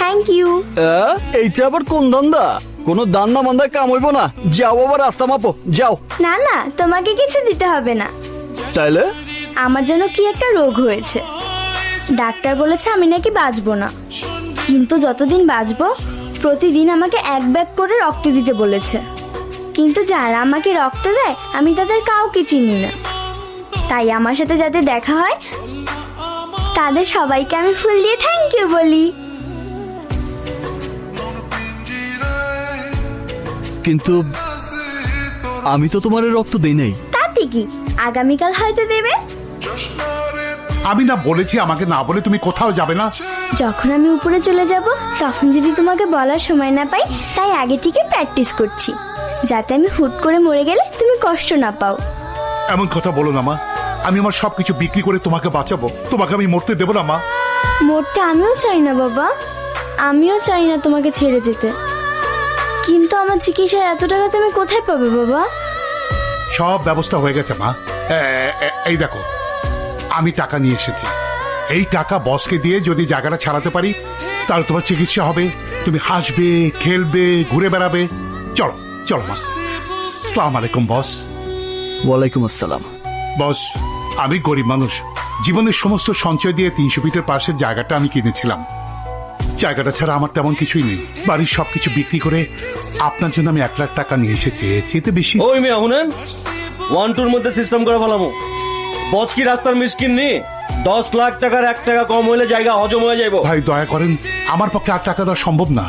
Thank you. এইটা আবার কোন ধান্দা? কোনো দান্দা মান্দা কাম হইব না। যাও বাবা, রাস্তা মাপো, যাও। না না, তোমাকে কিছু দিতে হবে না। তাইলে আমার জন্য কি একটা রোগ হয়েছে, ডাক্তার বলেছে আমি নাকি বাঁচবো না, কিন্তু যতদিন বাঁচবো প্রতিদিন আমাকে 1 ব্যাগ করে রক্ত দিতে বলেছে। কিন্তু যারা আমাকে রক্ত দেয় আমি তাদের কাউকে চিনি না, তাই আমার সাথে যাদের দেখা হয় তাদের সবাইকে আমি ফুল দিয়ে থ্যাংক ইউ বলি। কিন্তু আমি তো তোমার রক্ত দেই নাই। তাতে কি, আগামীকাল হয়তো দেবে। আমি না বলেছি আমাকে না বলে তুমি কোথাও যাবে না? যখন আমি উপরে চলে যাব তখন যদি তোমাকে বলার সময় না পাই, তাই আগে থেকে প্র্যাকটিস করছি, যাতে আমি হুট করে মরে গেলে তুমি কষ্ট না পাও। এমন কথা বলো না মা, আমি আমার সবকিছু বিক্রি করে তোমাকে বাঁচাবো, তোমাকে আমি মরতে দেবো না মা। মরতে আমিও চাই না বাবা, আমিও চাই না তোমাকে ছেড়ে যেতে, কিন্তু আমার চিকিৎসার এত টাকা তুমি কোথায় পাবে বাবা? সব ব্যবস্থা হয়ে গেছে মা। এই দেখো, আমি টাকা নিয়ে এসেছি। এই টাকা বসকে দিয়ে যদি জায়গাটা ছাড়াতে পারি তাহলে তোমার চিকিৎসা হবে, তুমি হাসবে, খেলবে, ঘুরে বেড়াবে। চলো চলো মা। আসসালামু আলাইকুম বস। ওয়ালাইকুম আসসালাম। বস, আমি গরিব মানুষ, জীবনের সমস্ত সঞ্চয় দিয়ে 300 ফিটের পাশের জায়গাটা আমি কিনেছিলাম। জায়গাটা ছাড়া আমার তেমন কিছুই নেই, বাড়ির সবকিছু বিক্রি করে আপনার জন্য আমি 1 লাখ টাকা নিয়ে এসেছি, চেতে বেশি। ওই মেয়ে শুনেন, 1-2 মধ্যে সিস্টেম করে ফেলামো। বস কি রাস্তার মিসকিন নি? 10 লাখ টাকার 1 টাকা কম হইলে জায়গা হজম হয়ে যাইব। ভাই দয়া করেন, আমার পক্ষে 8 টাকা দেওয়া সম্ভব না,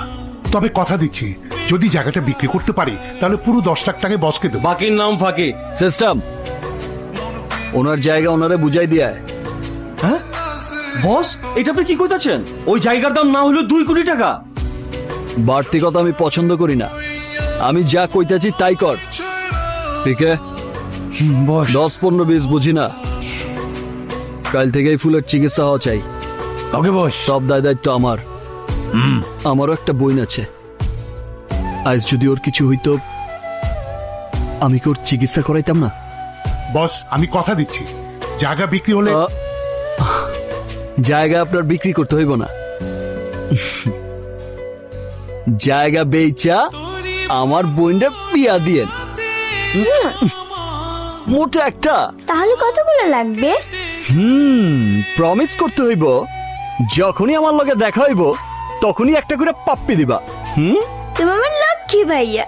তবে কথা দিচ্ছি যদি জায়গাটা বিক্রি করতে পারি তাহলে পুরো 10 লাখ টাকায় বসকে দেবো। বাকির নাম ফাঁকি। সিস্টেম, ওনার জায়গা ওনারে বুঝাই দিয়া। হ্যাঁ বস, এটা আপনি কি কইতাছেন? ওই জায়গার দাম না হলো 2 কোটি টাকা। বাড়তি কথা আমি পছন্দ করি না, আমি যা কইতাছি তাই কর। ঠিক আছে বস? 10-15-20 বুঝি না, কাল থেকেই ফুলের চিকিৎসা হওয়া চাই। ওকে বস। সব দায় দায়িত্ব আমার। আমারও একটা বোন আছে, আজ যদি ওর কিছু হইতো আমি কি ওর চিকিৎসা করাইতাম না? বস আমি কথা দিচ্ছি, জায়গা বিক্রি হলে জায়গা আপনার বিক্রি করতে হইব না, জায়গা বেচা আমার বোনটা বিয়া দিয়েন। মোটা একটা। তাহলে কতগুলো লাগবে? প্রমিস করতে হইব, যখনই আমার লগে দেখা হইব তখনই একটা করে পাপ্পি দিবা। তুমি আমার লক্ষ্মী ভাইয়া।